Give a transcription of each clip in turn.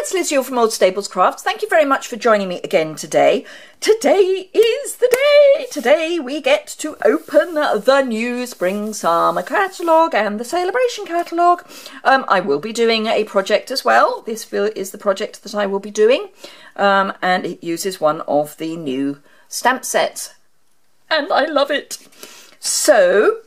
it's Liz Yuille from Old Stables Crafts. Thank you very much for joining me again today. Today is the day. Today we get to open the new Spring-Summer catalogue and the Sale-A-Bration catalogue. I will be doing a project as well. This is the project that I will be doing, and it uses one of the new stamp sets, and I love it. So,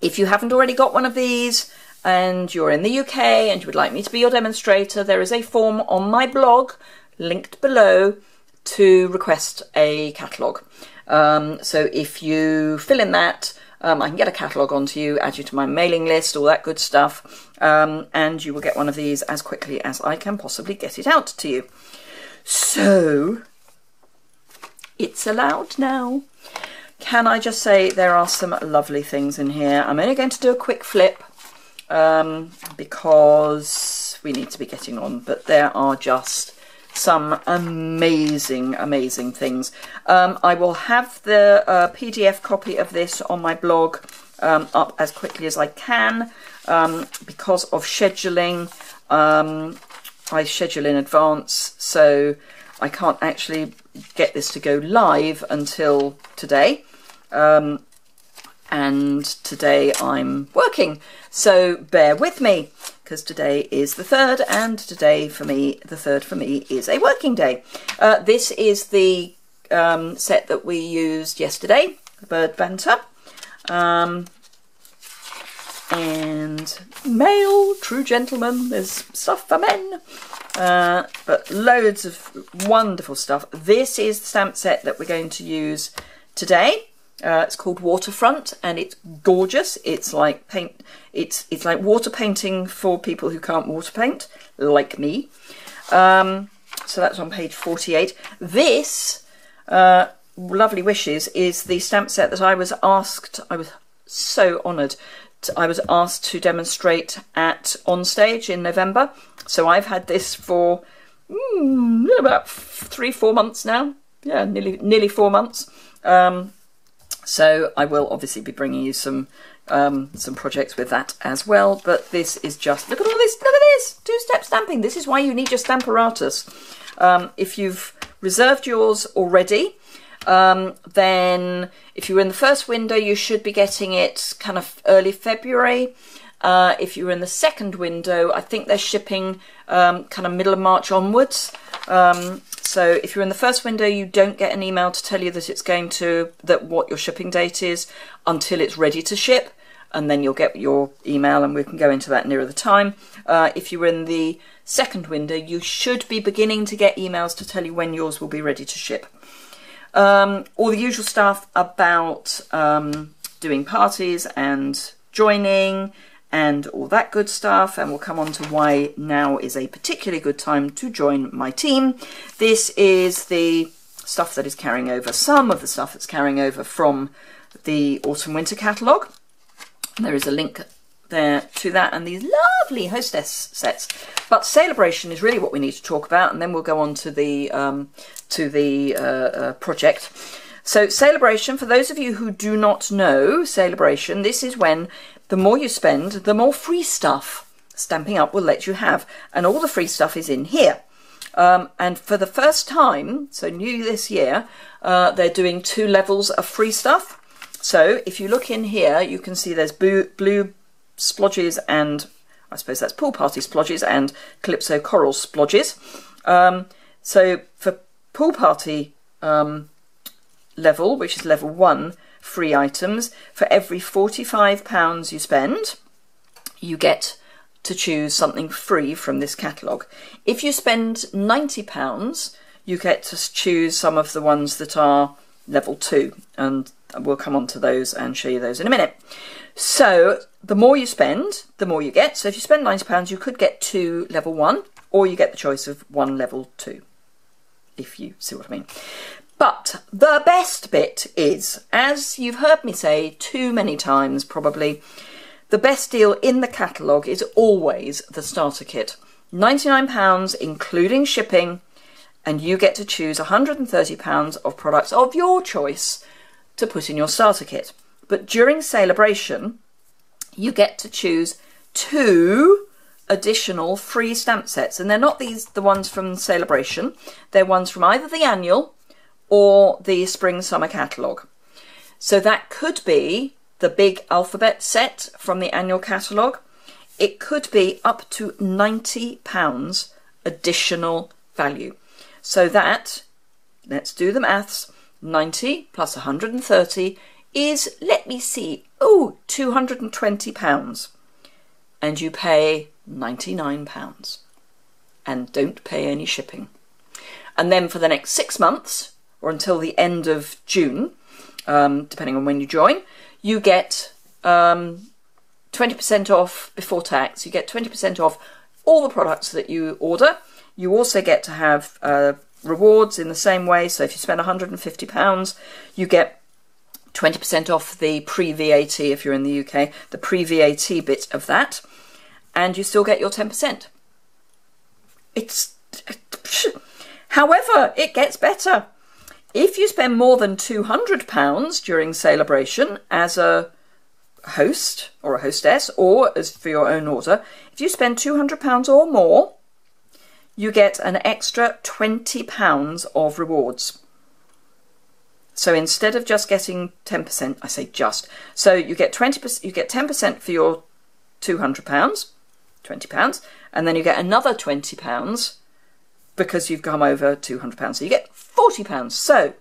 if you haven't already got one of these, and you're in the UK and you would like me to be your demonstrator, there is a form on my blog, linked below, to request a catalogue. So if you fill in that, I can get a catalogue onto you, add you to my mailing list, all that good stuff, and you will get one of these as quickly as I can possibly get it out to you. So, it's allowed now. Can I just say there are some lovely things in here. I'm only going to do a quick flip, because we need to be getting on, but there are just some amazing things. I will have the PDF copy of this on my blog up as quickly as I can. Because of scheduling, I schedule in advance, so I can't actually get this to go live until today. And today I'm working, so bear with me, because today is the 3rd, and today for me, the 3rd for me, is a working day. This is the set that we used yesterday, the Bird Banter, and male, true gentleman, there's stuff for men, but loads of wonderful stuff. This is the stamp set that we're going to use today. It's called Waterfront, and it's gorgeous. It's like paint. It's like water painting for people who can't water paint, like me. So that's on page 48. This Lovely Wishes is the stamp set that I was asked. I was so honoured. I was asked to demonstrate at Onstage in November. So I've had this for about 3-4 months now. Yeah, nearly 4 months. So I will obviously be bringing you some projects with that as well. But this is just, look at all this, look at this, 2-step stamping. This is why you need your Stamparatus. If you've reserved yours already, then if you're in the first window, you should be getting it kind of early February. If you're in the second window, I think they're shipping kind of middle of March onwards. So if you're in the first window, you don't get an email to tell you that it's going to, what your shipping date is until it's ready to ship, and then you'll get your email, and we can go into that nearer the time. If you're in the second window, you should be beginning to get emails to tell you when yours will be ready to ship. All the usual stuff about doing parties and joining and all that good stuff, and we'll come on to why now is a particularly good time to join my team. This is the stuff that is carrying over, some of the stuff that's carrying over from the Autumn-Winter catalogue. There is a link there to that, and these lovely hostess sets. But Sale-A-Bration is really what we need to talk about, and then we'll go on to the project. So Sale-A-Bration, for those of you who do not know Sale-A-Bration, this is when the more you spend, the more free stuff Stampin' Up will let you have. And all the free stuff is in here. And for the first time, so new this year, they're doing 2 levels of free stuff. So if you look in here, you can see there's blue splodges, and I suppose that's Pool Party splodges, and Calypso Coral splodges. So for Pool Party level, which is level 1, free items, for every £45 you spend, you get to choose something free from this catalogue. If you spend £90, you get to choose some of the ones that are level 2, and we'll come on to those and show you those in a minute. So the more you spend, the more you get. So if you spend £90, you could get 2 level 1, or you get the choice of 1 level 2, if you see what I mean. But the best bit is, as you've heard me say too many times probably, the best deal in the catalogue is always the starter kit. £99 including shipping, and you get to choose £130 of products of your choice to put in your starter kit. But during Sale-A-Bration, you get to choose 2 additional free stamp sets, and they're not the ones from Sale-A-Bration. They're ones from either the annual or the spring summer catalogue. So that could be the big alphabet set from the annual catalogue. It could be up to £90 additional value. So that, let's do the maths, 90 plus 130 is, let me see, oh, £220. And you pay £99 and don't pay any shipping. And then for the next 6 months, or until the end of June, depending on when you join, you get 20% off before tax. You get 20% off all the products that you order. You also get to have rewards in the same way. So if you spend £150, you get 20% off the pre-VAT if you're in the UK, the pre-VAT bit of that, and you still get your 10%. However, it gets better. If you spend more than £200 during Sale-A-Bration as a host or a hostess, or as for your own order, if you spend £200 or more, you get an extra £20 of rewards. So instead of just getting 10%, I say just, so you get 20%, you get 10% for your £200, £20, and then you get another £20 because you've come over £200. So you get £40. So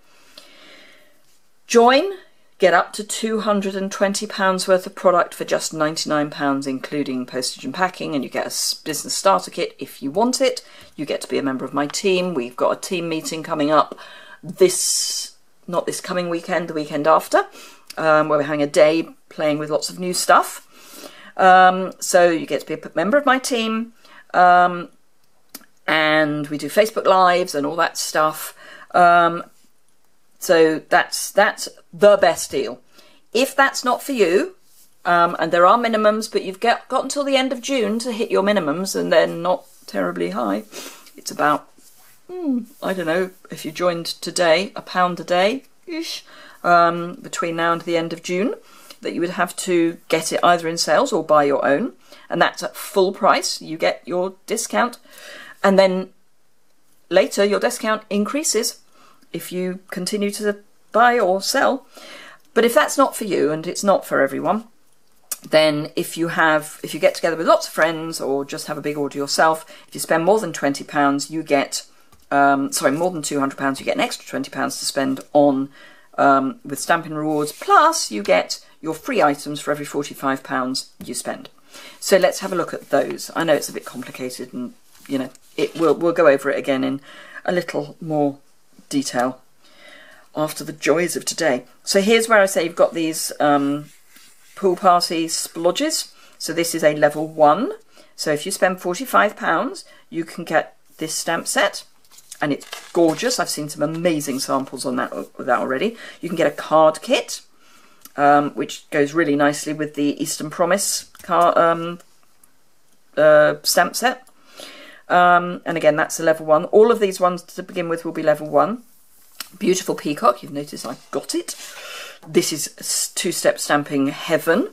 join, get up to £220 worth of product for just £99, including postage and packing, and you get a business starter kit if you want it. You get to be a member of my team. We've got a team meeting coming up not this coming weekend, the weekend after, where we're having a day playing with lots of new stuff. So you get to be a member of my team, and we do Facebook Lives and all that stuff. So that's the best deal. If that's not for you, and there are minimums, but you've got until the end of June to hit your minimums, and they're not terribly high. It's about, I don't know, if you joined today, £1 a day-ish, between now and the end of June, that you would have to get it either in sales or buy your own, and that's at full price. You get your discount, and then later your discount increases if you continue to buy or sell. But if that's not for you, and it's not for everyone, then if you get together with lots of friends or just have a big order yourself, if you spend more than £20, you get more than £200, you get an extra £20 to spend on with Stampin' Rewards, plus you get your free items for every £45 you spend. So let's have a look at those. I know it's a bit complicated, and you know, we'll go over it again in a little more detail after the joys of today. So here's where I say you've got these pool party splodges. So this is a level 1. So if you spend £45, you can get this stamp set, and it's gorgeous. I've seen some amazing samples on that already. You can get a card kit, which goes really nicely with the Eastern Promise stamp set. And again, that's a level 1. All of these ones to begin with will be level 1. Beautiful peacock. You've noticed I got it. This is two-step stamping heaven.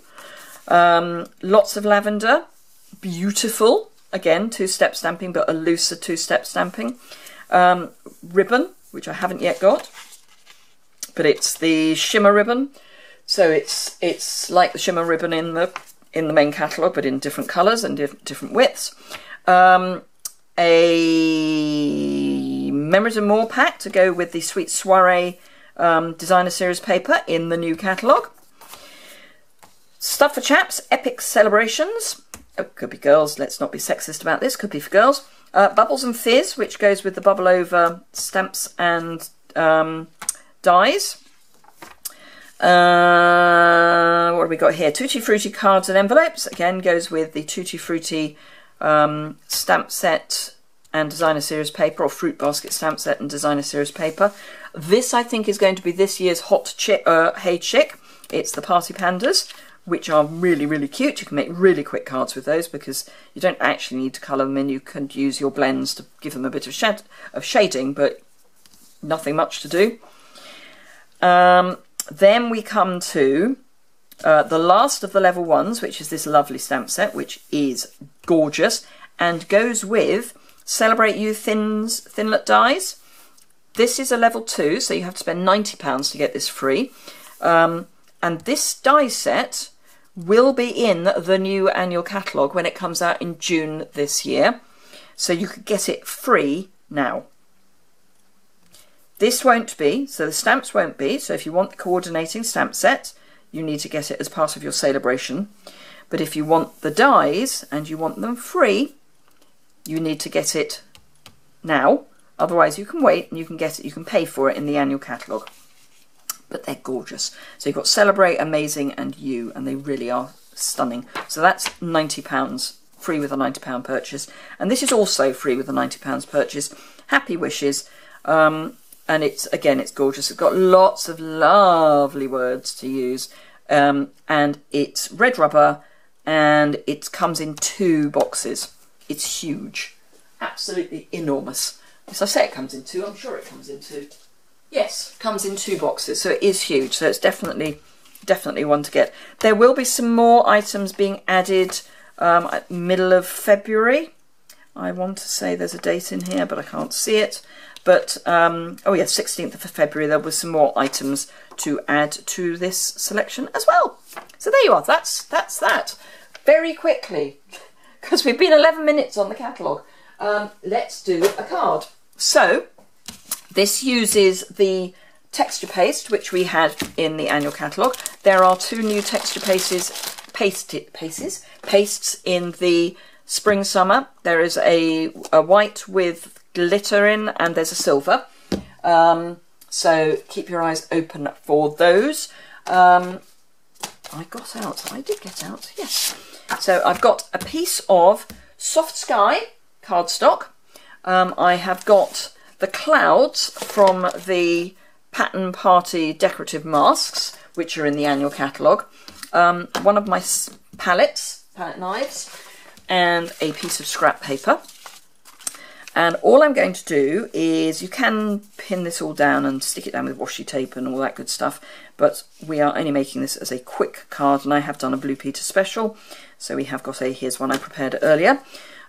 Lots of lavender. Beautiful. Again, two-step stamping, but a looser two-step stamping. Ribbon, which I haven't yet got, but it's the shimmer ribbon. So it's like the shimmer ribbon in the main catalogue, but in different colours and different widths. A Memories and More pack to go with the Sweet Soiree designer series paper in the new catalogue. Stuff for chaps, epic celebrations. Oh, could be girls, let's not be sexist about this, could be for girls. Bubbles and Fizz, which goes with the bubble over stamps and dies. What have we got here? Tutti Frutti cards and envelopes, again goes with the Tutti Frutti stamp set and designer series paper, or fruit basket stamp set and designer series paper. This I think is going to be this year's hot Hey Chick. It's the Party Pandas, which are really, really cute. You can make really quick cards with those because you don't actually need to colour them in. You can use your blends to give them a bit of shading, but nothing much to do. Then we come to the last of the level 1s, which is this lovely stamp set, which is gorgeous and goes with Celebrate You Thinlet dies. This is a level 2, so you have to spend £90 to get this free. And this die set will be in the new annual catalogue when it comes out in June this year. So you could get it free now. This won't be, so the stamps won't be. So if you want the coordinating stamp set, you need to get it as part of your Sale-A-Bration. But if you want the dies and you want them free, you need to get it now. Otherwise you can wait and you can get it, you can pay for it in the annual catalogue. But they're gorgeous. So you've got Celebrate, Amazing and You, and they really are stunning. So that's £90, free with a £90 purchase. And this is also free with a £90 purchase. Happy Wishes. And it's, again, it's gorgeous. It's got lots of lovely words to use. And it's red rubber and it comes in 2 boxes. It's huge. Absolutely enormous. As I say it comes in 2, I'm sure it comes in 2. Yes, comes in 2 boxes, so it is huge. So it's definitely one to get. There will be some more items being added at middle of February. I want to say there's a date in here, but I can't see it. But, oh yeah, 16th of February, there were some more items to add to this selection as well. So there you are, that's that. Very quickly, because we've been 11 minutes on the catalogue, let's do a card. So, this uses the texture paste, which we had in the annual catalogue. There are 2 new texture pastes in the spring summer. There is a white with glitter in and there's a silver. So keep your eyes open for those. I did get out, yes. So I've got a piece of Soft Sky cardstock. I have got the clouds from the Pattern Party decorative masks, which are in the annual catalogue. One of my palette knives, and a piece of scrap paper. And all I'm going to do is, you can pin this all down and stick it down with washi tape and all that good stuff, but we are only making this as a quick card, and I have done a Blue Peter special, so we have got here's one I prepared earlier.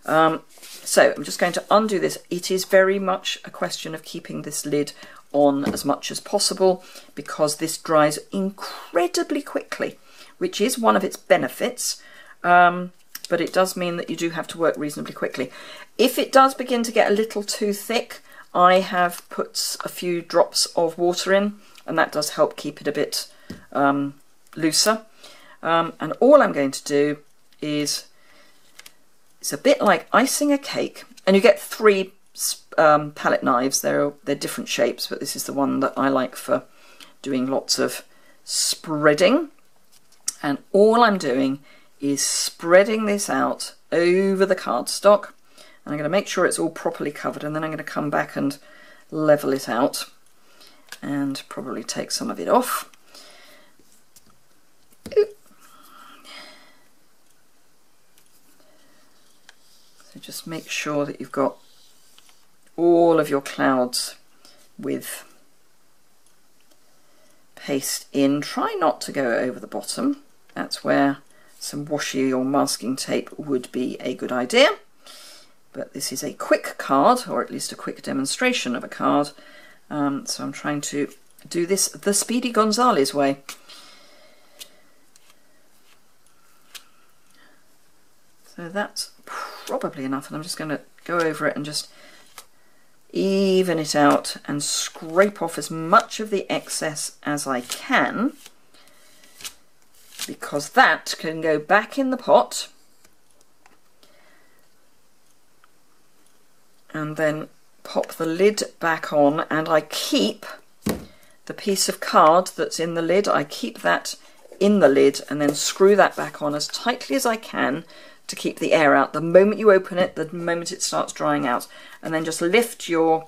So I'm just going to undo this. It is very much a question of keeping this lid on as much as possible, because this dries incredibly quickly, which is one of its benefits. But it does mean that you do have to work reasonably quickly. If it does begin to get a little too thick, I have put a few drops of water in, and that does help keep it a bit looser. And all I'm going to do is, it's a bit like icing a cake, and you get 3 palette knives. They're different shapes, but this is the one that I like for doing lots of spreading. And all I'm doing is spreading this out over the cardstock, and I'm going to make sure it's all properly covered, and then I'm going to come back and level it out and probably take some of it off. So just make sure that you've got all of your clouds with paste in. Try not to go over the bottom. That's where some washi or masking tape would be a good idea. But this is a quick card, or at least a quick demonstration of a card. So I'm trying to do this the Speedy Gonzales way. So that's probably enough, and I'm just going to go over it and just even it out and scrape off as much of the excess as I can, because that can go back in the pot and then pop the lid back on, and I keep the piece of card that's in the lid, I keep that in the lid and then screw that back on as tightly as I can to keep the air out the moment you open it, the moment it starts drying out, and then just lift your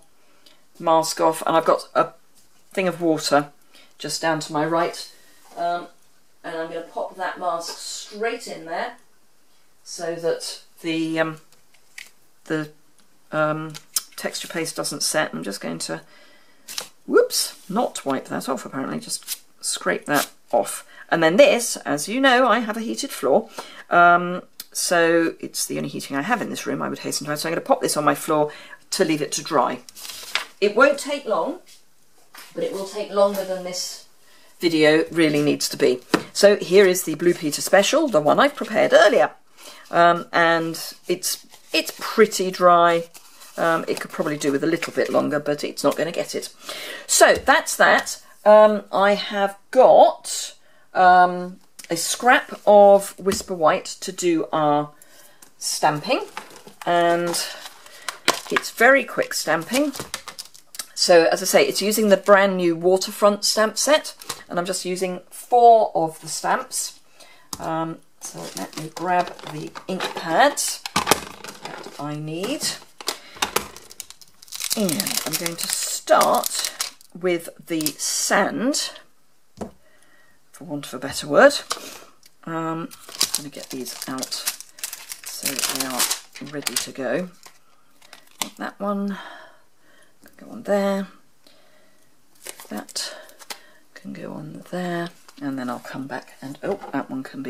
mask off. And I've got a thing of water just down to my right, and I'm going to pop that mask straight in there so that the texture paste doesn't set. I'm just going to, whoops, not wipe that off apparently, just scrape that off. And then this, as you know, I have a heated floor, so it's the only heating I have in this room, I would hasten to add. So I'm going to pop this on my floor to leave it to dry. It won't take long, but it will take longer than this video really needs to be. So here is the Blue Peter Special, the one I've prepared earlier, and it's pretty dry. It could probably do with a little bit longer, but it's not going to get it. So that's that. I have got a scrap of Whisper White to do our stamping, and it's very quick stamping. So as I say, it's using the brand new Waterfront stamp set, and I'm just using 4 of the stamps. So let me grab the ink pads that I need. And I'm going to start with the sand, for want of a better word. I'm going to get these out so they are ready to go. That one can go on there, that can go on there, and then I'll come back and, oh, that one can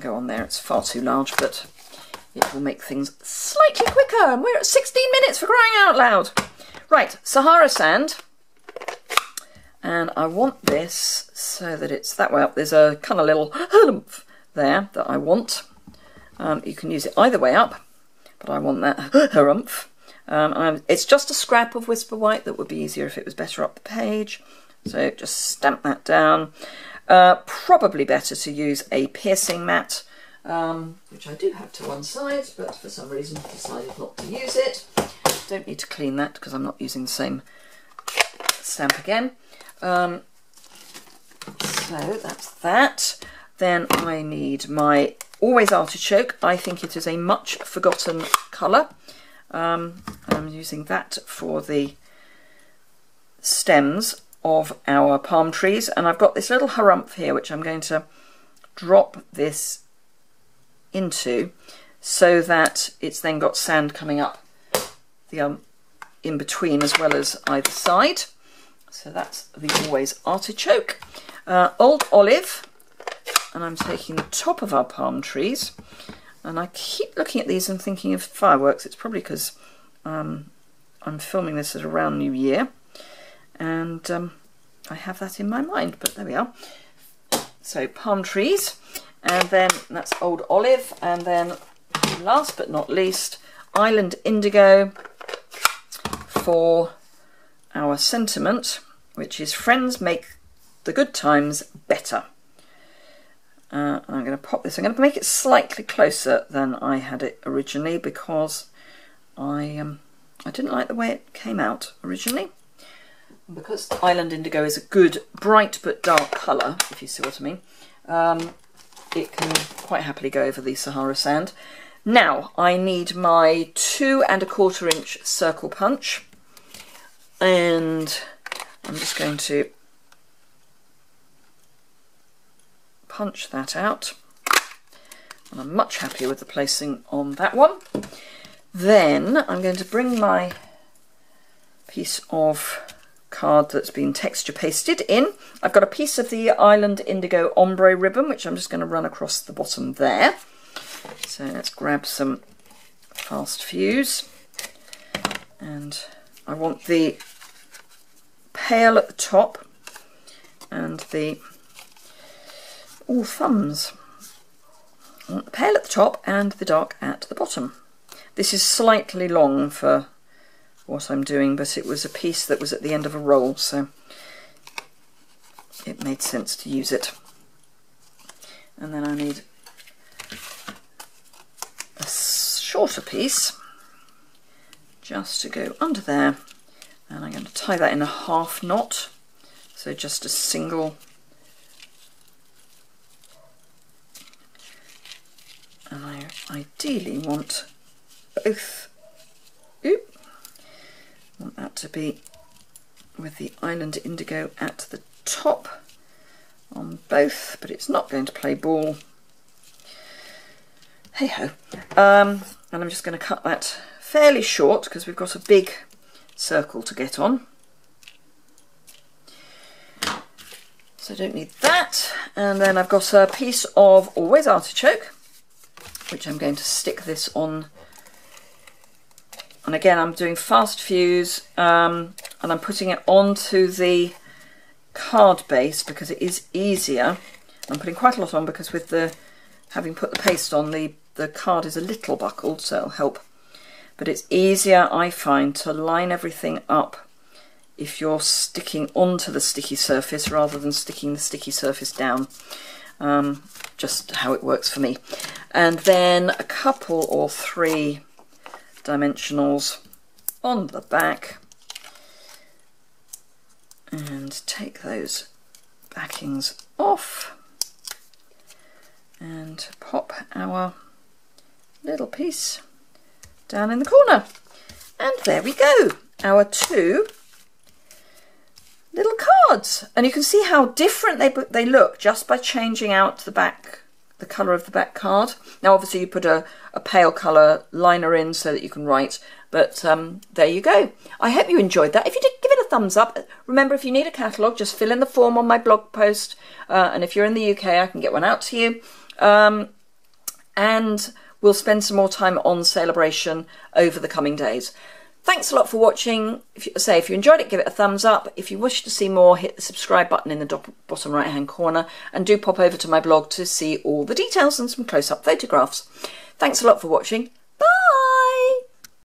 go on there. It's far too large, but it will make things slightly quicker, and we're at 16 minutes for crying out loud. Right, Sahara sand, and I want this so that it's that way up. There's a kind of little humph there that I want. You can use it either way up, but I want that harumph. It's just a scrap of Whisper White. That would be easier if it was better up the page. So just stamp that down. Probably better to use a piercing mat, which I do have to one side, but for some reason decided not to use it. Don't need to clean that because I'm not using the same stamp again. So that's that. Then I need my Always Artichoke. I think it is a much forgotten colour. I'm using that for the stems of our palm trees, and I've got this little harumph here which I'm going to drop this into so that it's then got sand coming up the in between as well as either side. So that's the Always Artichoke. Old Olive, and I'm taking the top of our palm trees, and I keep looking at these and thinking of fireworks. It's probably because I'm filming this at around New Year, and I have that in my mind, but there we are. So palm trees, and then that's Old Olive, and then last but not least, Island Indigo for our sentiment, which is friends make the good times better. I'm going to pop this. I'm going to make it slightly closer than I had it originally because I didn't like the way it came out originally. Because Island Indigo is a good bright but dark colour, if you see what I mean, it can quite happily go over the Sahara sand. Now I need my 2 1/4 inch circle punch, and I'm just going to punch that out, and I'm much happier with the placing on that one. Then I'm going to bring my piece of card that's been texture pasted in. I've got a piece of the Island Indigo ombre ribbon which I'm just going to run across the bottom there. So let's grab some fast fuse, and I want the pale at the top and the thumbs. I want the pale at the top and the dark at the bottom. This is slightly long for what I'm doing, but it was a piece that was at the end of a roll, so it made sense to use it. And then I need a shorter piece just to go under there, and I'm going to tie that in a half knot, so just a single, and I ideally want both. Want that to be with the Island Indigo at the top on both, but it's not going to play ball. Hey ho. And I'm just going to cut that fairly short because we've got a big circle to get on. So I don't need that. And then I've got a piece of Always Artichoke, which I'm going to stick this on. And again, I'm doing fast fuse, and I'm putting it onto the card base because it is easier. I'm putting quite a lot on because with the having put the paste on, the card is a little buckled, so it'll help. But it's easier, I find, to line everything up if you're sticking onto the sticky surface rather than sticking the sticky surface down. Just how it works for me. And then a couple or 3 dimensionals on the back, and take those backings off and pop our little piece down in the corner. And there we go, our 2 little cards. And you can see how different they look just by changing out the colour of the back card. Now obviously you put a pale colour liner in so that you can write, but there you go. I hope you enjoyed that. If you did, give it a thumbs up. Remember, if you need a catalogue, just fill in the form on my blog post, and if you're in the UK I can get one out to you. And we'll spend some more time on Sale-A-Bration over the coming days. Thanks a lot for watching. If you enjoyed it, give it a thumbs up. If you wish to see more, hit the subscribe button in the bottom right hand corner, and do pop over to my blog to see all the details and some close-up photographs. Thanks a lot for watching.